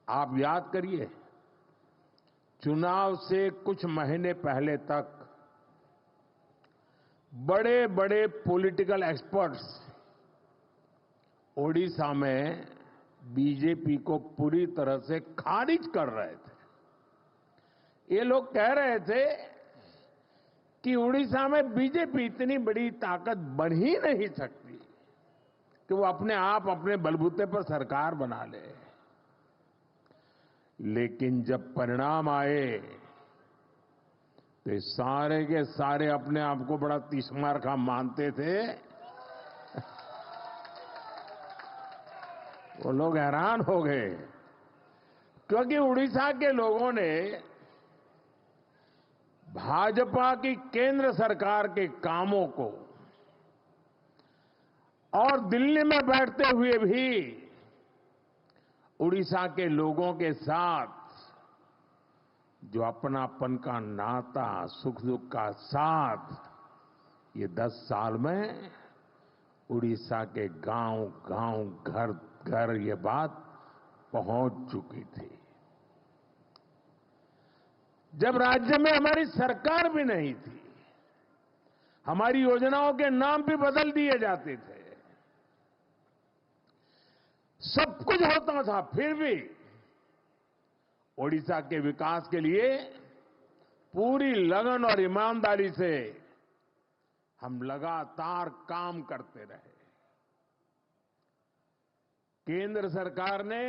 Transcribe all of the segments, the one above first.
आप याद करिए, चुनाव से कुछ महीने पहले तक बड़े बड़े पॉलिटिकल एक्सपर्ट्स ओडिशा में बीजेपी को पूरी तरह से खारिज कर रहे थे। ये लोग कह रहे थे कि उड़ीसा में बीजेपी इतनी बड़ी ताकत बन ही नहीं सकती कि वो अपने आप अपने बलबूते पर सरकार बना ले। लेकिन जब परिणाम आए तो ये सारे के सारे अपने आप को बड़ा तीसमार खा मानते थे। वो लोग हैरान हो गए, क्योंकि उड़ीसा के लोगों ने भाजपा की केंद्र सरकार के कामों को और दिल्ली में बैठते हुए भी उड़ीसा के लोगों के साथ जो अपनापन का नाता, सुख दुख का साथ, ये 10 साल में उड़ीसा के गांव गांव, घर घर ये बात पहुंच चुकी थी। जब राज्य में हमारी सरकार भी नहीं थी, हमारी योजनाओं के नाम भी बदल दिए जाते थे, सब कुछ होता था, फिर भी ओडिशा के विकास के लिए पूरी लगन और ईमानदारी से हम लगातार काम करते रहे। केंद्र सरकार ने,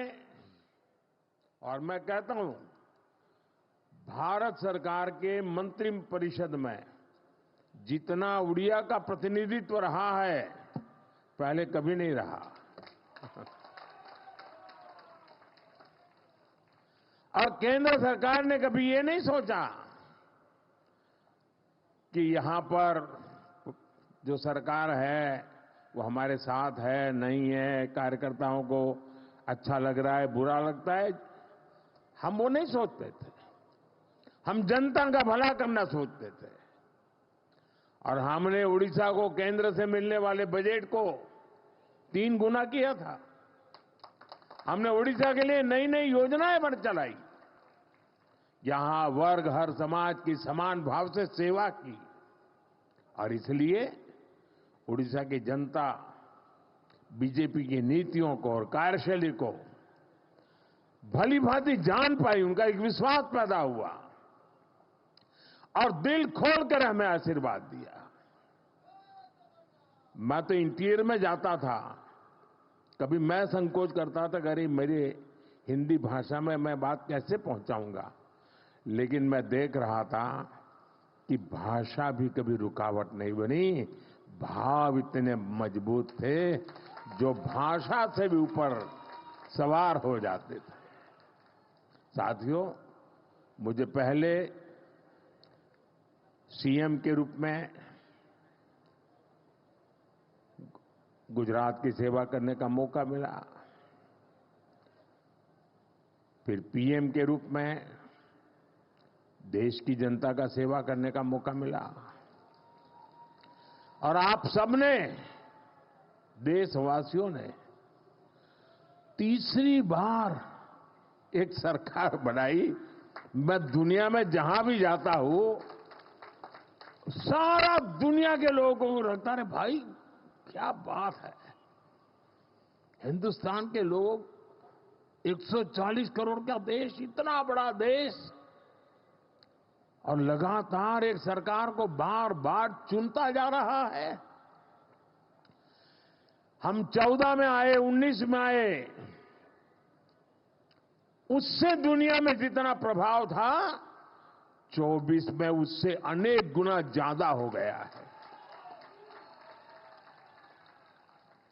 और मैं कहता हूं भारत सरकार के मंत्रिपरिषद में जितना उड़िया का प्रतिनिधित्व रहा है, पहले कभी नहीं रहा। और केंद्र सरकार ने कभी ये नहीं सोचा कि यहां पर जो सरकार है वो हमारे साथ है, नहीं है, कार्यकर्ताओं को अच्छा लग रहा है, बुरा लगता है। हम वो नहीं सोचते थे, हम जनता का भला करना सोचते थे। और हमने उड़ीसा को केंद्र से मिलने वाले बजट को 3 गुना किया था। हमने उड़ीसा के लिए नई नई योजनाएं बन चलाई, यहां वर्ग हर समाज की समान भाव से सेवा की। और इसलिए उड़ीसा की जनता बीजेपी की नीतियों को और कार्यशैली को भली भांति जान पाई, उनका एक विश्वास पैदा हुआ और दिल खोलकर हमें आशीर्वाद दिया। मैं तो इंटीरियर में जाता था, कभी मैं संकोच करता था, अरे मेरी हिंदी भाषा में मैं बात कैसे पहुंचाऊंगा, लेकिन मैं देख रहा था कि भाषा भी कभी रुकावट नहीं बनी, भाव इतने मजबूत थे जो भाषा से भी ऊपर सवार हो जाते थे। साथियों, मुझे पहले सीएम के रूप में गुजरात की सेवा करने का मौका मिला, फिर पीएम के रूप में देश की जनता का सेवा करने का मौका मिला, और आप सबने, देशवासियों ने तीसरी बार एक सरकार बनाई। मैं दुनिया में जहां भी जाता हूं, सारा दुनिया के लोगों को लगता है भाई क्या बात है, हिंदुस्तान के लोग 140 करोड़ का देश, इतना बड़ा देश, और लगातार एक सरकार को बार बार चुनता जा रहा है। हम 14 में आए, 19 में आए, उससे दुनिया में जितना प्रभाव था 24 में उससे अनेक गुना ज्यादा हो गया है।